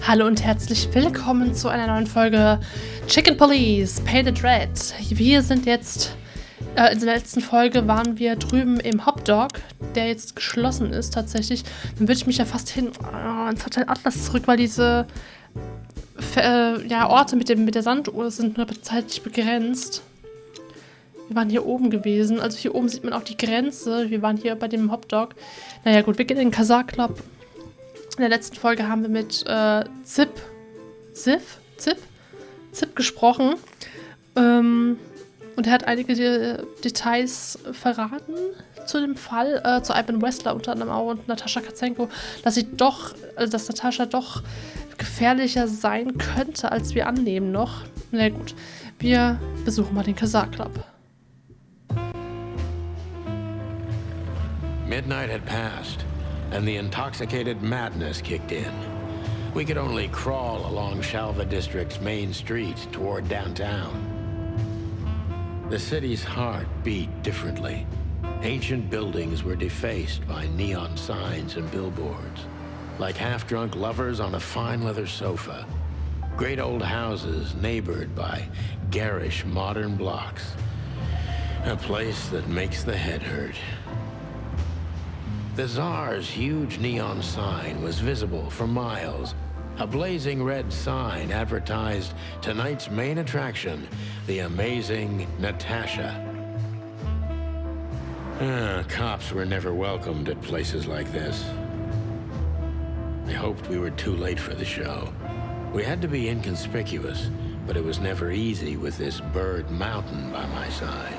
Hallo und herzlich willkommen zu einer neuen Folge Chicken Police Painted Red. Wir sind jetzt, in der letzten Folge waren wir drüben im Hotdog, der jetzt geschlossen ist tatsächlich. Dann würde ich mich ja fast ins Hotel Atlas zurück, weil diese Orte mit der Sanduhr sind nur zeitlich begrenzt. Wir waren hier oben gewesen, also hier oben sieht man auch die Grenze. Wir waren hier bei dem Hotdog. Naja gut, wir gehen in den Czar-Club. In der letzten Folge haben wir mit Zip gesprochen. Und er hat einige Details verraten zu dem Fall, zu Ivan Wessler unter anderem auch und Natascha Katzenko, dass Natascha doch gefährlicher sein könnte, als wir annehmen noch. Na gut, wir besuchen mal den Czar-Club. Midnight had passed, and the intoxicated madness kicked in. We could only crawl along Shalva District's main street toward downtown. The city's heart beat differently. Ancient buildings were defaced by neon signs and billboards, like half-drunk lovers on a fine leather sofa. Great old houses neighbored by garish modern blocks. A place that makes the head hurt. The Tsar's huge neon sign was visible for miles. A blazing red sign advertised tonight's main attraction, the amazing Natasha. Cops were never welcomed at places like this. I hoped we were too late for the show. We had to be inconspicuous, but it was never easy with this bird mountain by my side.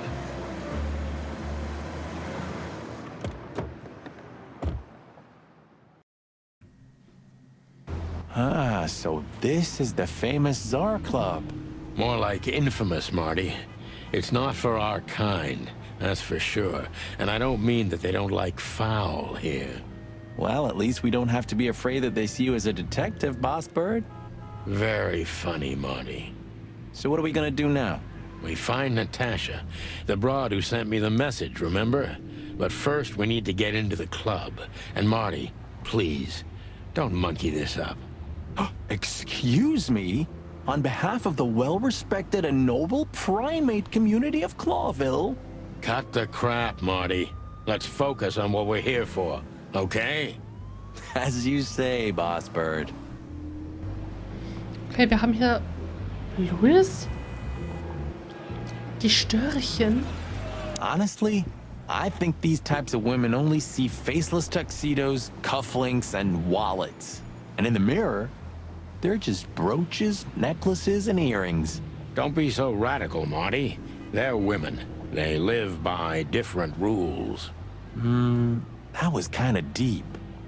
Ah, so this is the famous Czar-Club. More like infamous, Marty. It's not for our kind, that's for sure. And I don't mean that they don't like foul here. Well, at least we don't have to be afraid that they see you as a detective, Boss Bird. Very funny, Marty. So what are we gonna do now? We find Natasha, the broad who sent me the message, remember? But first we need to get into the club. And Marty, please, don't monkey this up. Excuse me? On behalf of the well-respected and noble primate community of Clawville? Cut the crap, Marty. Let's focus on what we're here for, okay? As you say, Boss Bird. Okay, wir haben hier Louis. Die Störchen. Honestly, I think these types of women only see faceless tuxedos, cufflinks, and wallets. And in the mirror, they're just brooches, necklaces, and earrings. Don't be so radical, Marty. They're women. They live by different rules. That was kind of deep.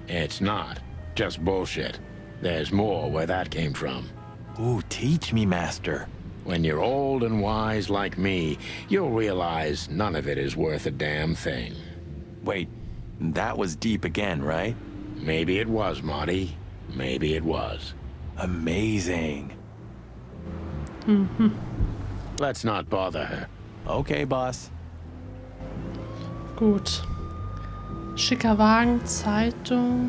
It's not. Just bullshit. There's more where that came from. Ooh, teach me, Master. When you're old and wise like me, you'll realize none of it is worth a damn thing. Wait, that was deep again, right? Maybe it was, Marty. Maybe it was. Amazing. Let's not bother her. Okay, Boss. Gut. Schicker Wagen, Zeitung.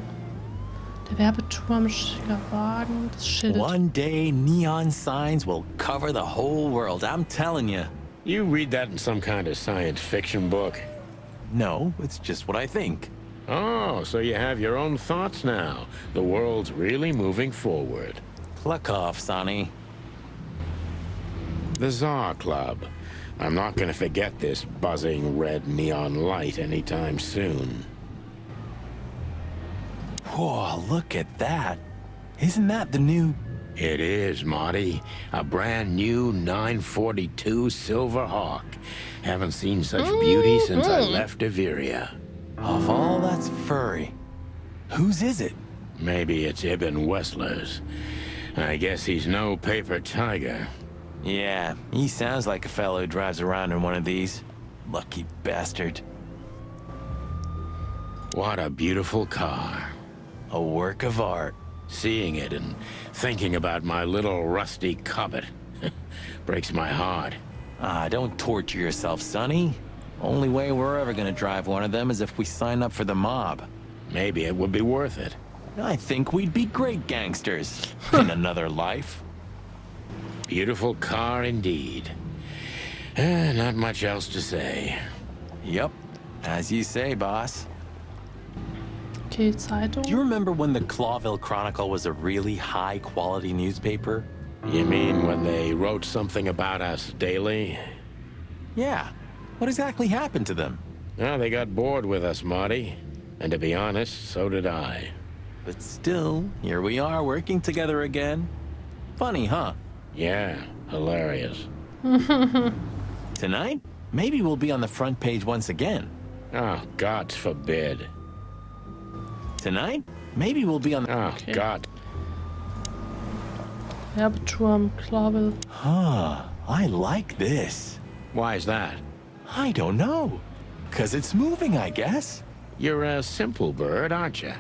Der Werbeturm, schicker Wagen, das Schild. One day, neon signs will cover the whole world, I'm telling you. You read that in some kind of science fiction book? No, it's just what I think. Oh, so you have your own thoughts now. The world's really moving forward. Pluck off, Sonny. The Czar-Club. I'm not gonna forget this buzzing red neon light anytime soon. Whoa, look at that. Isn't that the new... It is, Marty. A brand new 942 Silver Hawk. Haven't seen such beauty since I left Averia. Of all that's furry. Whose is it? Maybe it's Ibn Wessler's. I guess he's no paper tiger. Yeah, he sounds like a fellow who drives around in one of these. Lucky bastard. What a beautiful car. A work of art. Seeing it and thinking about my little rusty cobbit breaks my heart. Ah, don't torture yourself, Sonny. Only way we're ever gonna drive one of them is if we sign up for the mob. Maybe it would be worth it. I think we'd be great gangsters in another life. Beautiful car indeed. Not much else to say. Yep, as you say, boss. Okay, Zeitung. Do you remember when the Clawville Chronicle was a really high-quality newspaper? You mean when they wrote something about us daily? Yeah. What exactly happened to them? Oh, they got bored with us, Marty. And to be honest, so did I. But still, here we are working together again. Funny, huh? Yeah, hilarious. Tonight, maybe we'll be on the front page once again. Oh, God forbid. Tonight, maybe we'll be on the... Oh, Okay. God. Werbeturm, Clawville. Huh, I like this. Why is that? I don't know. 'Cause it's moving, I guess. You're a simple bird, aren't you?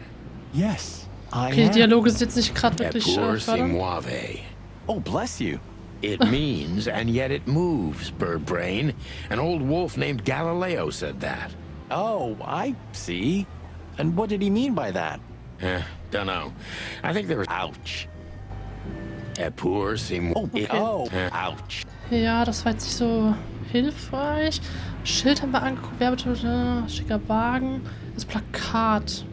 Yes, I Okay, die am. Dialoge sind jetzt nicht gerade wirklich Epur si fördernd. muove. Oh, bless you. It means, and yet it moves, bird brain. An old wolf named Galileo said that. Oh, I see. And what did he mean by that? Dunno. I think there was... Ouch. Epur si muove. Ouch. Ja, das war jetzt nicht so hilfreich. Schild haben wir angeguckt, Werbeturm, schicker Wagen, das Plakat.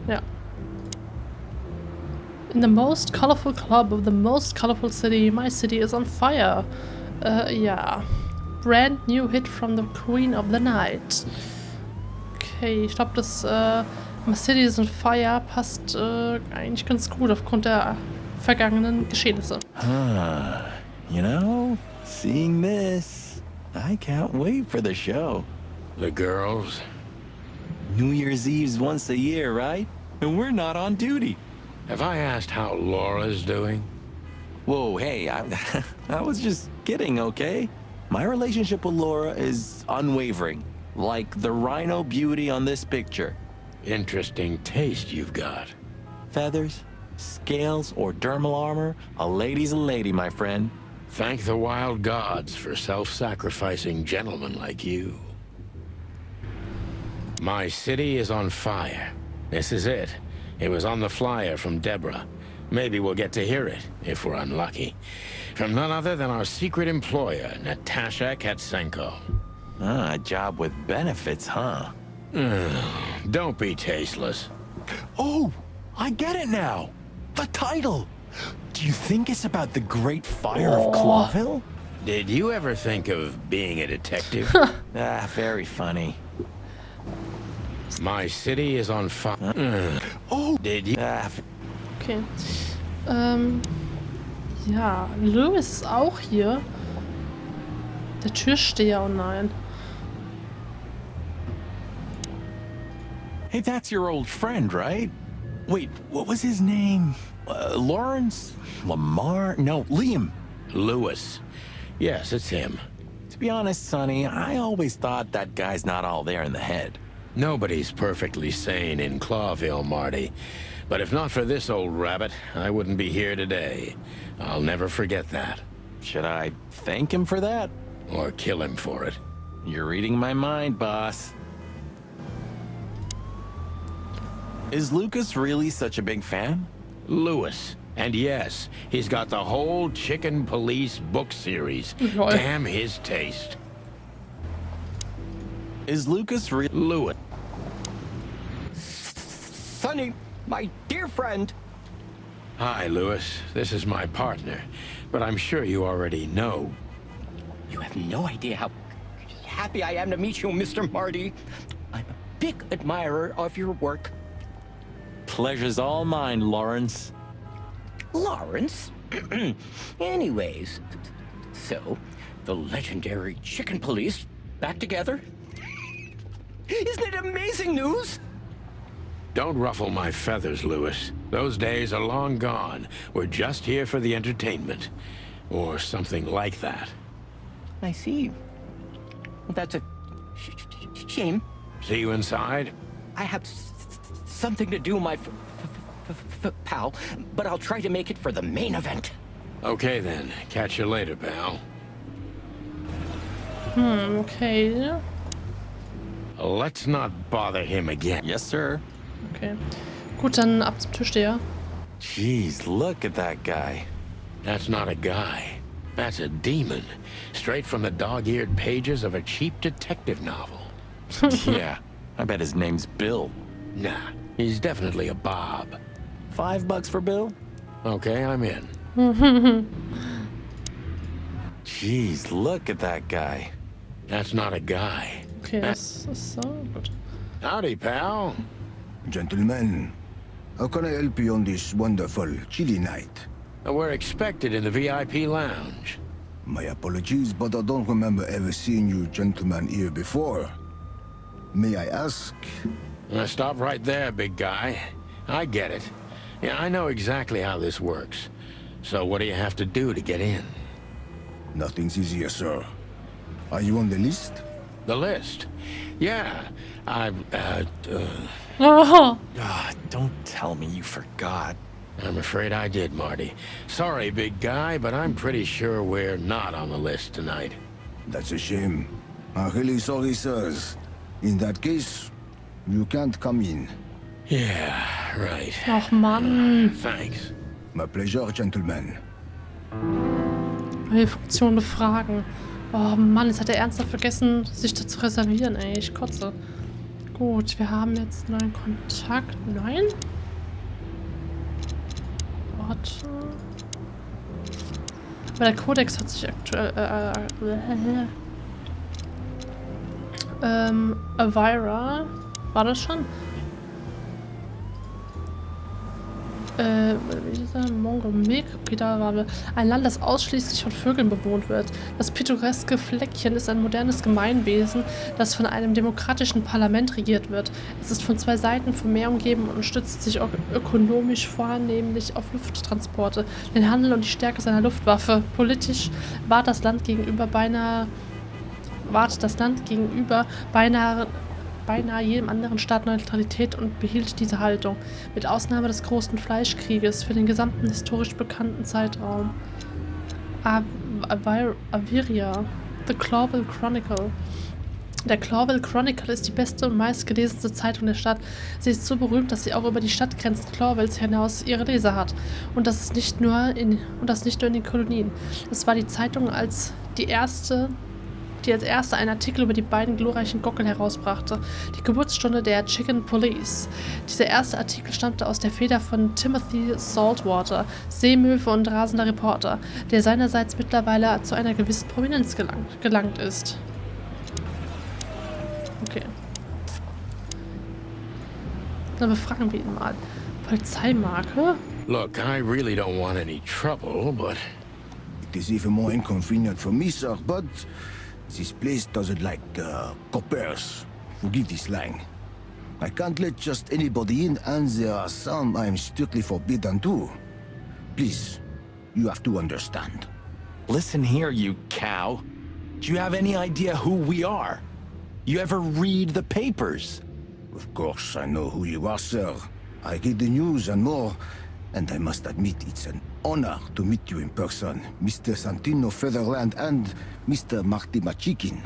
Ja. In the most colorful club of the most colorful city, my city is on fire. Ja. Brand new hit from the Queen of the Night. Okay, ich glaube, das My City is on Fire passt eigentlich ganz gut aufgrund der vergangenen Geschehnisse. You know, seeing this, I can't wait for the show. The girls? New Year's Eve's once a year, right? And we're not on duty. Have I asked how Laura's doing? Whoa, hey, I was just kidding, okay? My relationship with Laura is unwavering, like the rhino beauty on this picture. Interesting taste you've got. Feathers, scales, or dermal armor, a lady's a lady, my friend. Thank the wild gods for self-sacrificing gentlemen like you. My city is on fire. This is it. It was on the flyer from Deborah. Maybe we'll get to hear it, if we're unlucky. From none other than our secret employer, Natasha Katsenko. Ah, a job with benefits, huh? Don't be tasteless. Oh, I get it now. The title. Do you think it's about the Great Fire of Clawville? Did you ever think of being a detective? Ah, very funny. My city is on fire. Oh, Did you? Okay. Ja, Lewis ist auch hier. Der Türsteher, oh nein. Hey, that's your old friend, right? Wait, what was his name? Lawrence? Lamar? No, Liam. Lewis. Yes, it's him. To be honest, Sonny, I always thought that guy's not all there in the head. Nobody's perfectly sane in Clawville, Marty. But if not for this old rabbit, I wouldn't be here today. I'll never forget that. Should I thank him for that? Or kill him for it. You're reading my mind, boss. Is Lucas really such a big fan? Lewis. And yes, he's got the whole Chicken Police book series. Lol. Damn his taste. Is Lucas Lewis. Sonny, my dear friend. Hi, Lewis. This is my partner. But I'm sure you already know. You have no idea how happy I am to meet you, Mr. Marty. I'm a big admirer of your work. Pleasure's all mine, Lawrence. Lawrence? Anyways, so, the legendary Chicken Police back together? Isn't it amazing news? Don't ruffle my feathers, Lewis. Those days are long gone. We're just here for the entertainment. Or something like that. I see. Well, that's a shame. See you inside? I have something to do, my pal, but I'll try to make it for the main event. Okay then. Catch you later, pal. Okay. Let's not bother him again. Yes, sir. Okay. Gut, dann ab zum Türsteher. Jeez, look at that guy. That's not a guy. That's a demon. Straight from the dog-eared pages of a cheap detective novel. Yeah, I bet his name's Bill. Nah, he's definitely a Bob. $5 for Bill? Okay, I'm in. Jeez, look at that guy. That's not a guy. Okay, das ist so gut. Howdy, pal. Gentlemen, how can I help you on this wonderful, chilly night? We're expected in the VIP lounge. My apologies, but I don't remember ever seeing you gentlemen here before. May I ask? Stop right there, big guy. I get it. Yeah, I know exactly how this works. So what do you have to do to get in? Nothing's easier, sir. Are you on the list? The list? Yeah, Oh, Don't tell me you forgot. I'm afraid I did, Marty. Sorry, big guy, but I'm pretty sure we're not on the list tonight. That's a shame. I'm really sorry, sirs. In that case, you can't come in. Yeah, right. ach Mann. Thanks. My pleasure, gentlemen. Neue Funktion befragen. Oh Mann, jetzt hat er ernsthaft vergessen, sich da zu reservieren, ey. Ich kotze. Gut, wir haben jetzt einen neuen Kontakt. Nein? Warte. Aber der Kodex hat sich aktuell... Elvira. War das schon? Wie ist das? Mongomik? Okay, da waren wir. Ein Land, das ausschließlich von Vögeln bewohnt wird. Das pittoreske Fleckchen ist ein modernes Gemeinwesen, das von einem demokratischen Parlament regiert wird. Es ist von zwei Seiten vom Meer umgeben und stützt sich ökonomisch vornehmlich auf Lufttransporte, den Handel und die Stärke seiner Luftwaffe. Politisch wahrt das Land gegenüber beinahe jedem anderen Staat Neutralität und behielt diese Haltung, mit Ausnahme des großen Fleischkrieges für den gesamten historisch bekannten Zeitraum. Aviria, The Clawville Chronicle. Der Clawville Chronicle ist die beste und meistgelesenste Zeitung der Stadt. Sie ist so berühmt, dass sie auch über die Stadtgrenzen Clawvilles hinaus ihre Leser hat. Und das nicht nur in den Kolonien. Es war die Zeitung die als erste einen Artikel über die beiden glorreichen Gockel herausbrachte, die Geburtsstunde der Chicken Police. Dieser erste Artikel stammte aus der Feder von Timothy Saltwater, Seemöwe und rasender Reporter, der seinerseits mittlerweile zu einer gewissen Prominenz gelangt ist. Okay. Dann befragen wir ihn mal. Polizeimarke? Look, I really don't want any trouble, but... It is even more inconvenient for me, sir, but this place doesn't like coppers. Forgive the slang. I can't let just anybody in, and there are some I'm strictly forbidden to. Please, you have to understand. Listen here, you cow. Do you have any idea who we are? You ever read the papers? Of course, I know who you are, sir. I read the news and more, and I must admit it's an honor to meet you in person, Mr. Santino Featherland and Mr. Marty Machikin.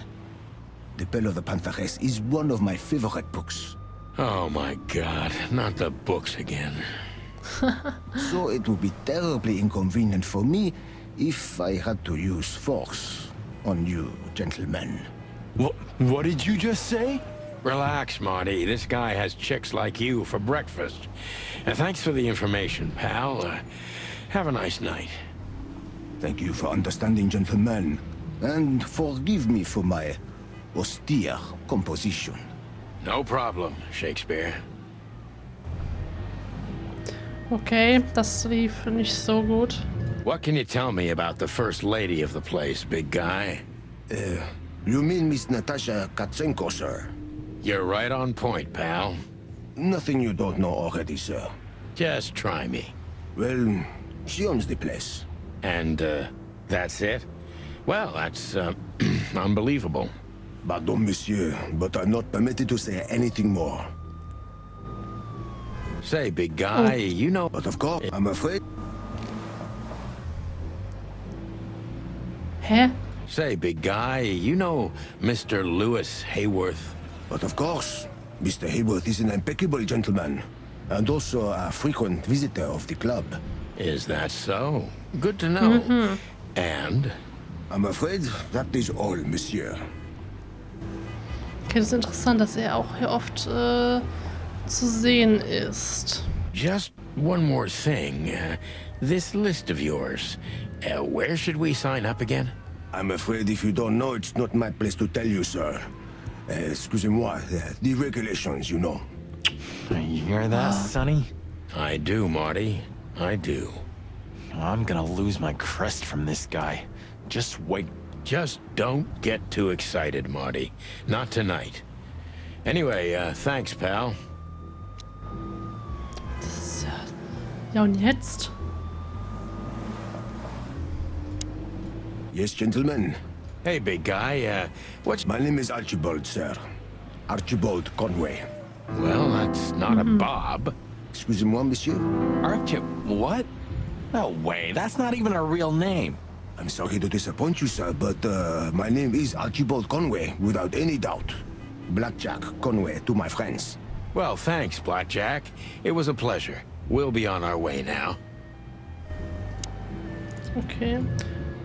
The Bell of the Pantheress is one of my favorite books. Oh my God, not the books again. So it would be terribly inconvenient for me if I had to use force on you, gentlemen. What did you just say? Relax, Marty. This guy has chicks like you for breakfast. Thanks for the information, pal. Have a nice night. Thank you for understanding, gentlemen, and forgive me for my austere composition. No problem, Shakespeare. Okay, das lief nicht so gut. What can you tell me about the first lady of the place, big guy? You mean Miss Natasha Katsenko, sir? You're right on point, pal. Nothing you don't know already, sir. Just try me. Well, she owns the place. And, that's it? Well, that's, unbelievable. Pardon, monsieur, but I'm not permitted to say anything more. Say, big guy, you know... But of course, I'm afraid... Hä? Say, big guy, you know Mr. Lewis Hayworth? But of course, Mr. Hayworth is an impeccable gentleman, and also a frequent visitor of the club. Is that so? Good to know. And? I'm afraid that is all, Monsieur. Okay, das ist interessant, dass er auch hier oft zu sehen ist. Just one more thing. This list of yours, where should we sign up again? I'm afraid if you don't know, it's not my place to tell you, sir. Excusez-moi, the regulations, you know. You hear that, Sonny? I do, Marty. I do. I'm gonna lose my crest from this guy. Just wait. Just don't get too excited, Marty. Not tonight. Anyway, thanks, pal. Das ist ja... Ja, und jetzt? Yes, gentlemen. Hey, big guy, what's... My name is Archibald, sir. Archibald Conway. Well, that's not a Bob. Excusez-moi, monsieur. Archie, what? No way, that's not even a real name. I'm sorry to disappoint you, sir, but my name is Archibald Conway, without any doubt. Blackjack Conway to my friends. Well, thanks, Blackjack. It was a pleasure. We'll be on our way now. Okay.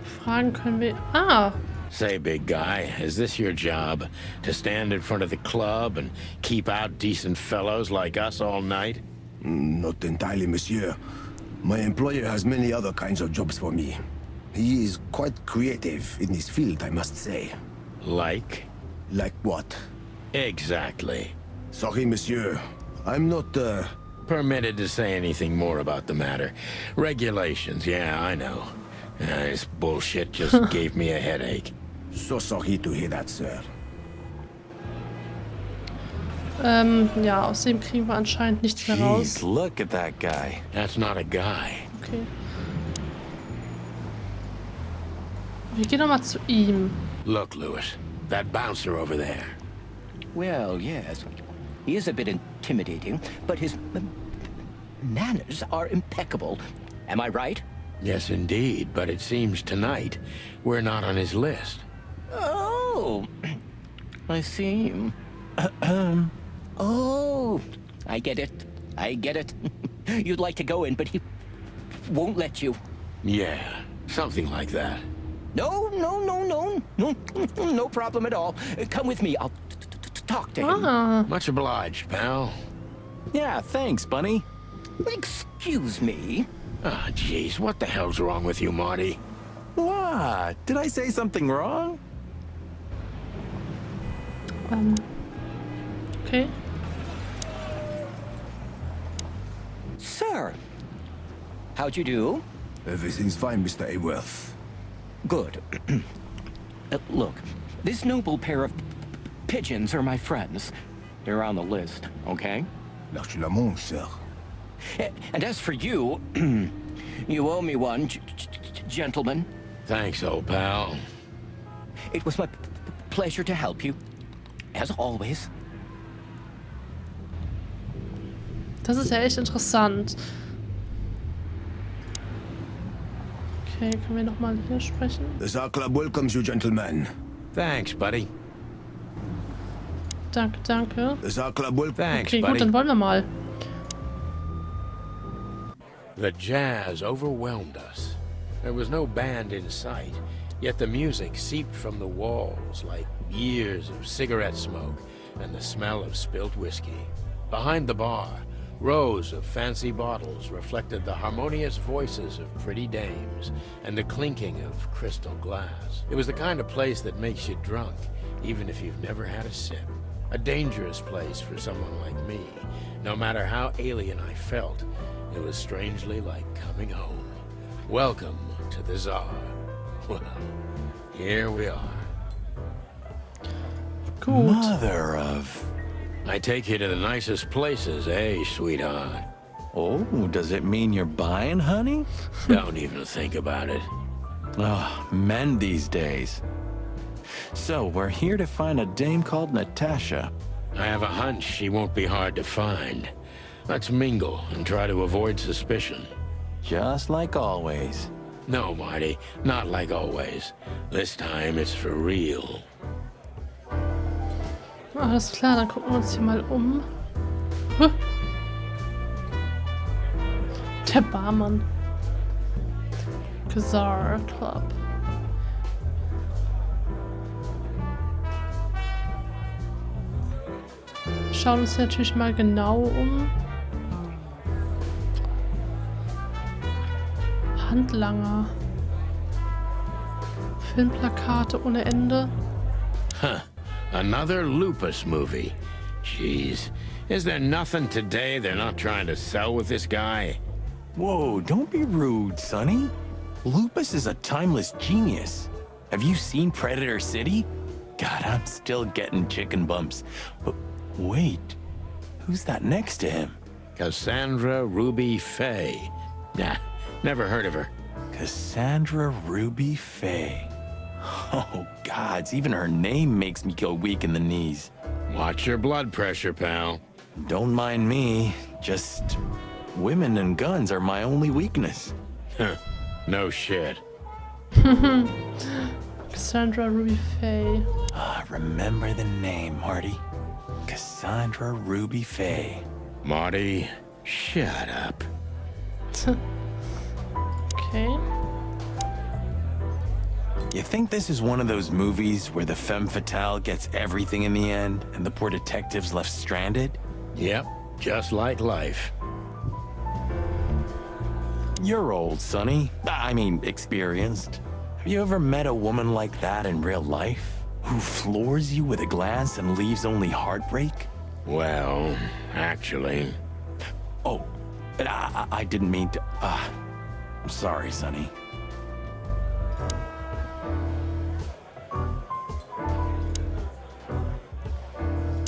Fragen können wir... Ah! Say, big guy, is this your job? To stand in front of the club and keep out decent fellows like us all night? Not entirely, monsieur. My employer has many other kinds of jobs for me. He is quite creative in his field, I must say. Like? Like what? Exactly. Sorry, monsieur. I'm not, Permitted to say anything more about the matter. Regulations, yeah, I know. This bullshit just gave me a headache. So sorry to hear that, sir. Ja, aus dem kriegen wir anscheinend nichts mehr raus. Jeez, look at that guy. That's not a guy. Okay. Wir gehen nochmal zu ihm. Look, Lewis, that bouncer over there. Well, yes. He is a bit intimidating, but his manners are impeccable. Am I right? Yes, indeed, but it seems tonight we're not on his list. Oh, I see. Oh, I get it. I get it. You'd like to go in, but he won't let you. Yeah, something like that. No, no problem at all. Come with me. I'll talk to him. Ah, Much obliged, pal. Yeah, thanks, Bunny. Excuse me. Ah, jeez, what the hell's wrong with you, Marty? What? Did I say something wrong? okay. Sir, how'd you do? Everything's fine, Mr. Hayworth. Good. Look, this noble pair of pigeons are my friends. They're on the list, okay? L'archulamonge, sir. And as for you, you owe me one, gentlemen. Thanks, old pal. It was my pleasure to help you, as always. Das ist ja echt interessant. Okay, können wir nochmal hier sprechen? The Czar-Club welcomes you, gentlemen. Thanks, buddy. Danke, danke. The Czar-Club welcomes... Thanks, Okay, gut, buddy. dann wollen wir mal. The jazz overwhelmed us. There was no band in sight, yet the music seeped from the walls like years of cigarette smoke and the smell of spilt whiskey. Behind the bar, rows of fancy bottles reflected the harmonious voices of pretty dames and the clinking of crystal glass. It was the kind of place that makes you drunk, even if you've never had a sip. A dangerous place for someone like me. No matter how alien I felt, it was strangely like coming home. Welcome to the Czar. Well, here we are. Gut. Mother of... I take you to the nicest places, eh, sweetheart? Oh, does it mean you're buying, honey? Don't even think about it. Oh, men these days. So, we're here to find a dame called Natasha. I have a hunch she won't be hard to find. Let's mingle and try to avoid suspicion. Just like always. No, Marty, not like always. This time it's for real. Alles klar, dann gucken wir uns hier mal um. Huh. Der Barmann. Czar-Club. Schauen uns hier natürlich mal genau um. Handlanger. Filmplakate ohne Ende. Huh. Another lupus movie. Jeez. Is there nothing today they're not trying to sell with this guy? Whoa, don't be rude, Sonny. Lupus is a timeless genius. Have you seen Predator City? God, I'm still getting chicken bumps. But wait, who's that next to him? Cassandra Ruby Faye. Nah, never heard of her. Cassandra Ruby Faye. Oh, gods, even her name makes me go weak in the knees. Watch your blood pressure, pal. Don't mind me, just women and guns are my only weakness. Huh. No shit. Cassandra Ruby Faye. Remember the name, Marty. Cassandra Ruby Faye. Marty, shut up. Okay. You think this is one of those movies where the femme fatale gets everything in the end and the poor detective's left stranded? Yep, just like life. You're old, Sonny. I mean, experienced. Have you ever met a woman like that in real life? Who floors you with a glance and leaves only heartbreak? Well, actually... Oh, I didn't mean to... I'm sorry, Sonny.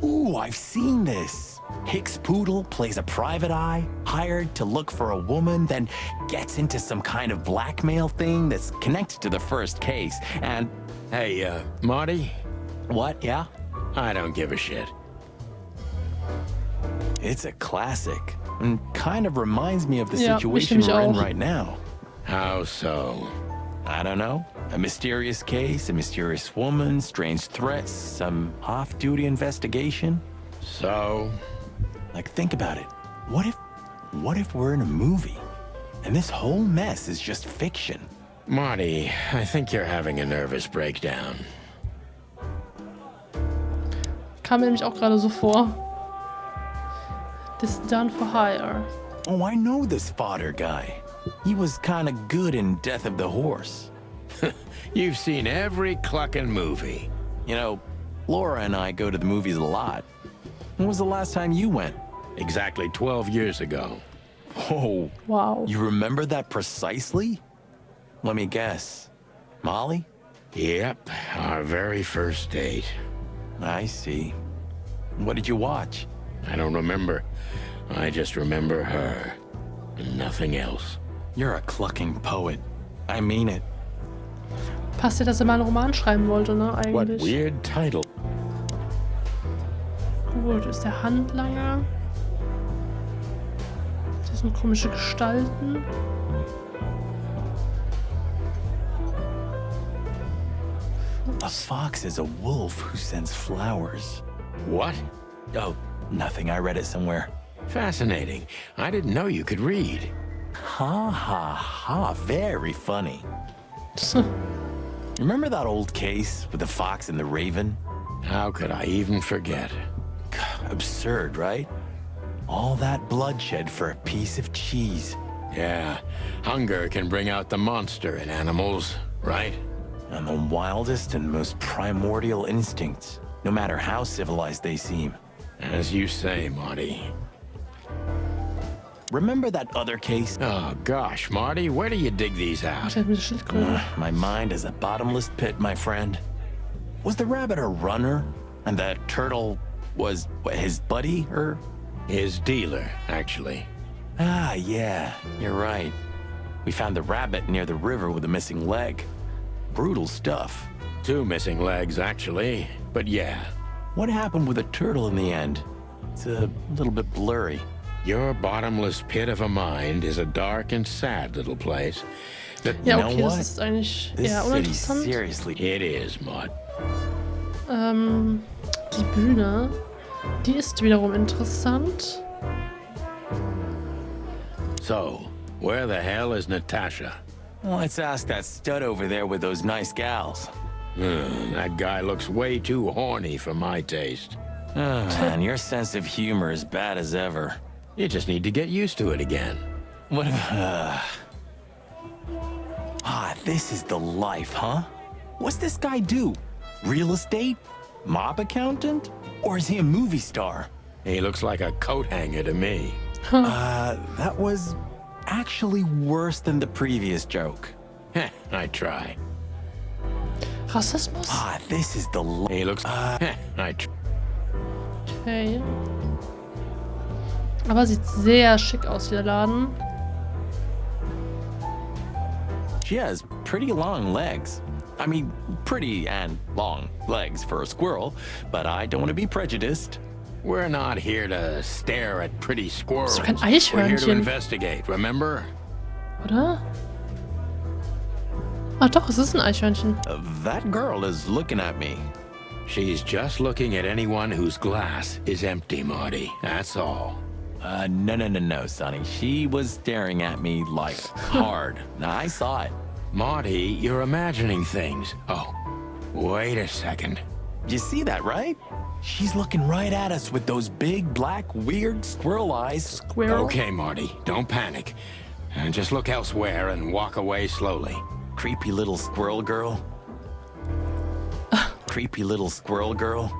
Ooh, I've seen this. Hicks Poodle plays a private eye, hired to look for a woman, then gets into some kind of blackmail thing that's connected to the first case, and... Hey, Marty? What, yeah? I don't give a shit. It's a classic, and kind of reminds me of the Yeah, situation mich we're in auch. right now. How so? I don't know. A mysterious case, a mysterious woman, strange threats, some off-duty investigation. So? Like, think about it. What if we're in a movie? And this whole mess is just fiction? Marty, I think you're having a nervous breakdown. Kam mir nämlich auch gerade so vor. This done for hire. Oh, I know this fodder guy. He was kind of good in Death of the Horse. You've seen every clucking movie. You know, Laura and I go to the movies a lot. When was the last time you went? Exactly 12 years ago. Oh, Wow. you remember that precisely? Let me guess. Molly? Yep, our very first date. I see. What did you watch? I don't remember. I just remember her. And nothing else. You're a clucking poet. I mean it. Passt dir, dass er mal einen Roman schreiben wollte, ne? What Eigentlich. weird title. Gut, ist der Handlanger. Das sind komische Gestalten. A fox is a wolf who sends flowers. What? Oh, nothing. I read it somewhere. Fascinating. I didn't know you could read. Ha ha ha. Very funny. Remember that old case with the fox and the raven? How could I even forget? Absurd, right? All that bloodshed for a piece of cheese. Yeah, hunger can bring out the monster in animals, right? And the wildest and most primordial instincts, no matter how civilized they seem. As you say, Marty. Remember that other case? Oh, gosh, Marty, where do you dig these Ach, out? der hat mit der Schildkröte. My mind is a bottomless pit, my friend. Was the rabbit a runner? And the turtle was what, his buddy, or? His dealer, actually. Ah, yeah, you're right. We found the rabbit near the river with a missing leg. Brutal stuff. 2 missing legs, actually. But yeah, What happened with the turtle in the end? It's a little bit blurry. your bottomless pit of a mind is a dark and sad little place. That Ja, know okay, das what? ist eigentlich This eher city uninteressant. seriously. it is, Maud. Die Bühne, die ist wiederum interessant. So, where the hell is Natasha? Let's ask that stud over there with those nice gals. That guy looks way too horny for my taste. Oh, man, your sense of humor is bad as ever. You just need to get used to it again. What this is the life, huh? What's this guy do? Real estate? Mob accountant? Or is he a movie star? He looks like a coat hanger to me. That was actually worse than the previous joke. I try. Rassismus? This is the He looks... Okay. Aber sieht sehr schick aus, der Laden. She has pretty long legs. I mean, pretty and long legs for a squirrel, but I don't want to be prejudiced. We're not here to stare at pretty squirrels. Ist doch kein We're here to Eichhörnchen, investigate, remember? oder? Ah doch, es ist ein Eichhörnchen. That girl is looking at me. She's just looking at anyone whose glass is empty, Marty. That's all. No, Sonny. She was staring at me like hard. I saw it. Marty, you're imagining things. Oh, wait a second. You see that, right? She's looking right at us with those big, black, weird squirrel eyes. Squirrel? Okay, Marty, don't panic. And just look elsewhere and walk away slowly. Creepy little squirrel girl. Creepy little squirrel girl.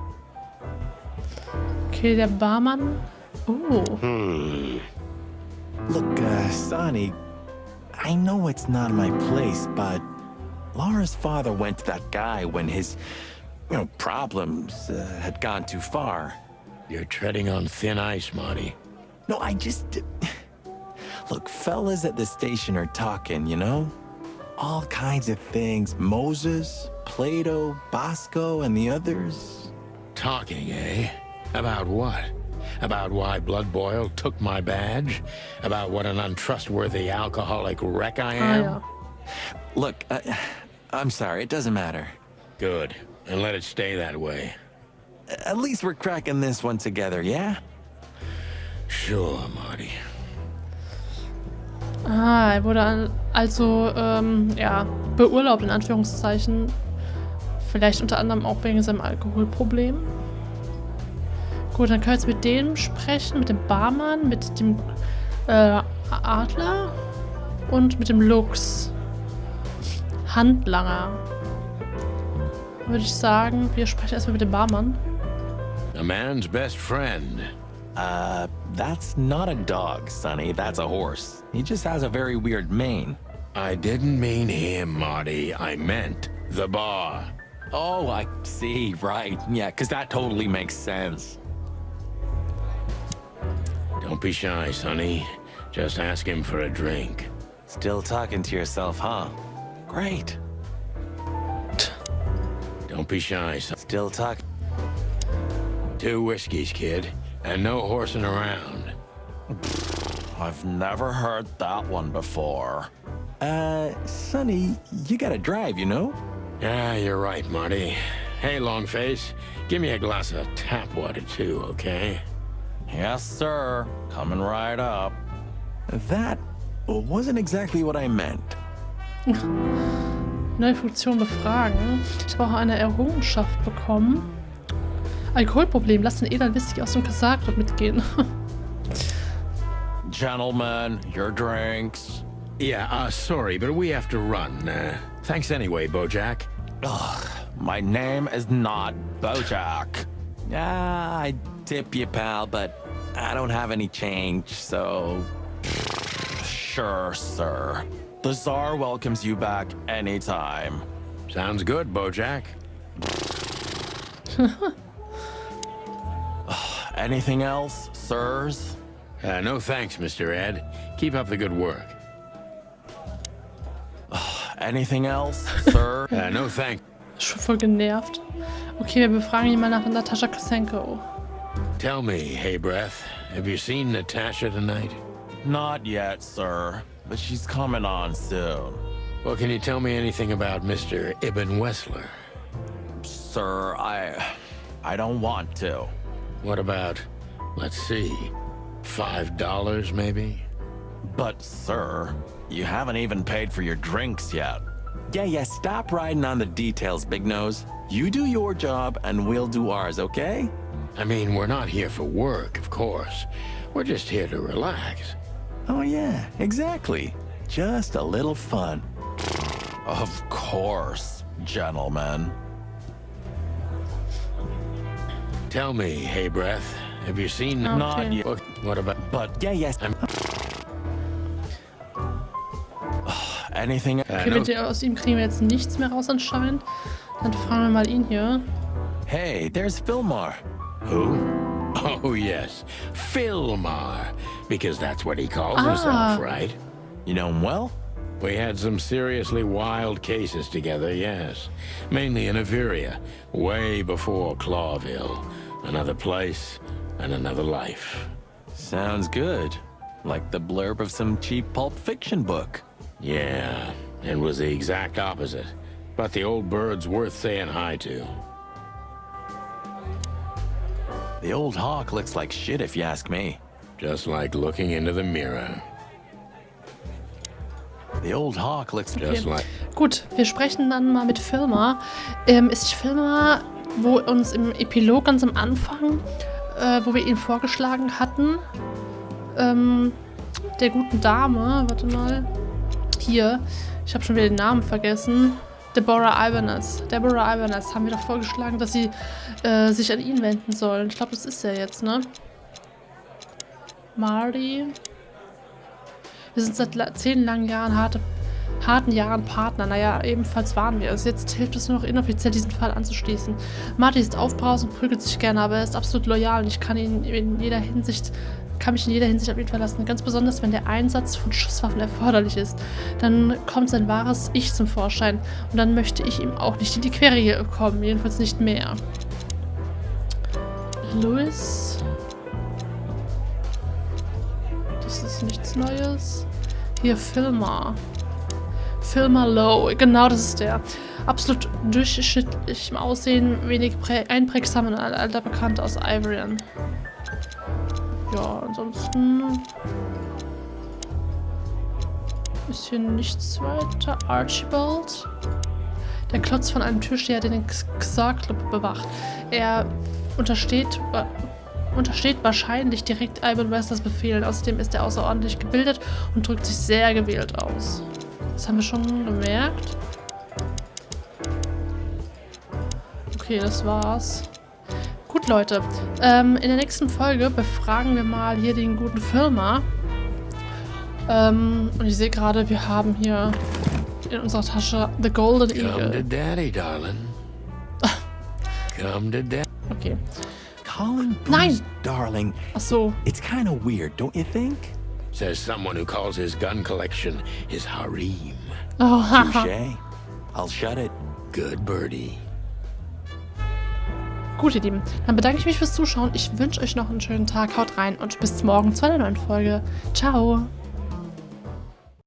Okay, der Barmann. Oh. Look, Sonny, I know it's not my place, but Laura's father went to that guy when his, problems had gone too far. You're treading on thin ice, Marty. No, I just... Look, fellas at the station are talking, All kinds of things. Moses, Plato, Bosco, and the others. Talking, eh? About what? About why Blood Boil took my badge? About what an untrustworthy alcoholic wreck I am? Ja. Look, I'm sorry, it doesn't matter. Good. And let it stay that way. At least we're cracking this one together, yeah? Sure, Marty. Er wurde also, beurlaubt, in Anführungszeichen. Vielleicht unter anderem auch wegen seinem Alkoholproblem. Gut, dann können wir jetzt mit dem sprechen, mit dem Barmann, mit dem Adler und mit dem Luchs. Handlanger. Würde ich sagen, wir sprechen erstmal mit dem Barmann. A man's best friend. That's not a dog, Sonny. That's a horse. He just has a very weird mane. I didn't mean him, Marty. I meant the bar. Oh, I see. Right. Yeah, because that totally makes sense. Don't be shy, Sonny. Just ask him for a drink. Still talking to yourself, huh? Great. Don't be shy, son. Still talking. 2 whiskeys, kid. And no horsing around. I've never heard that one before. Sonny, you gotta drive, Yeah, you're right, Marty. Hey, Longface, give me a glass of tap water too, okay? Yes, sir. Coming right up. That wasn't exactly what I meant. Neue Funktion befragen. Ich habe auch eine Errungenschaft bekommen. Alkoholproblem. Lass den edlen Whisky aus dem Czar-Club mitgehen. Gentlemen, your drinks. Yeah, sorry, but we have to run. Thanks anyway, Bojack. Ugh, my name is not Bojack. I tip you, pal, but I don't have any change, so... Sure, sir. The Tsar welcomes you back anytime. Sounds good, Bojack. Anything else, sirs? No thanks, Mr. Ed. Keep up the good work. Anything else, sir? No thanks. Schon voll genervt. Okay, wir befragen ihn mal nach Natascha Kosenko. Tell me, hey breath, have you seen Natasha tonight? Not yet, sir, but she's coming on soon. Well, can you tell me anything about Mr. Ibn Wessler? Sir, I don't want to. What about, let's see, $5 maybe? But, sir, you haven't even paid for your drinks yet. Yeah, stop riding on the details, Big Nose. You do your job, and we'll do ours, okay? I mean, we're not here for work, of course. We're just here to relax. Oh, yeah, exactly. Just a little fun. Of course, gentlemen. Tell me, hey Breath, have you seen... Okay. Not yet. What about... But, yes. Anything... Okay, aus ihm kriegen wir jetzt nichts mehr raus anscheinend. Dann fragen wir mal ihn hier. Hey, there's Fillmore. Who? Oh, yes. Philmar. Because that's what he calls himself, right? You know him well? We had some seriously wild cases together, yes. Mainly in Averia, way before Clawville. Another place and another life. Sounds good. Like the blurb of some cheap Pulp Fiction book. Yeah, it was the exact opposite. But the old bird's worth saying hi to. The old hawk looks like shit if you ask me. Just like looking into the mirror. The old hawk looks Just like... Gut, wir sprechen dann mal mit Filmer. Ist Filmer, wo uns im Epilog ganz am Anfang, wo wir ihn vorgeschlagen hatten, der guten Dame, warte mal, hier, ich habe schon wieder den Namen vergessen, Deborah Ibanez haben wir doch vorgeschlagen, dass sie sich an ihn wenden sollen. Ich glaube, das ist er jetzt, ne? Marty. Wir sind seit 10 langen Jahren, harten Jahren Partner. Naja, ebenfalls waren wir es. Jetzt hilft es nur noch inoffiziell, diesen Fall anzuschließen. Marty ist aufbrausend und prügelt sich gerne, aber er ist absolut loyal und ich kann mich in jeder Hinsicht auf ihn verlassen. Ganz besonders, wenn der Einsatz von Schusswaffen erforderlich ist. Dann kommt sein wahres Ich zum Vorschein. Und dann möchte ich ihm auch nicht in die Quere kommen. Jedenfalls nicht mehr. Louis. Das ist nichts Neues. Hier, Filmer. Filmer Low. Genau, das ist der. Absolut durchschnittlich im Aussehen, wenig einprägsam und ein alter Bekannter aus Ivorian. Ja, ansonsten ist hier nichts weiter. Archibald. Der Klotz von einem Türsteher, der den Czar-Club bewacht. Er untersteht wahrscheinlich direkt Ivan Westlers Befehlen. Außerdem ist er außerordentlich gebildet und drückt sich sehr gewählt aus. Das haben wir schon gemerkt. Okay, das war's. Gut, Leute. In der nächsten Folge befragen wir mal hier den guten Filmer. Und ich sehe gerade, wir haben hier in unserer Tasche The Golden Eagle. Come to Daddy, darling. Come to Daddy. Okay. Colin Nein! Bruce, darling. Ach so. It's kind of weird, don't you think? Says someone who calls his gun collection his harem. Oh, haha. Touché. I'll shut it. Good birdie. Gut, ihr Lieben. Dann bedanke ich mich fürs Zuschauen. Ich wünsche euch noch einen schönen Tag. Haut rein und bis morgen zu einer neuen Folge. Ciao.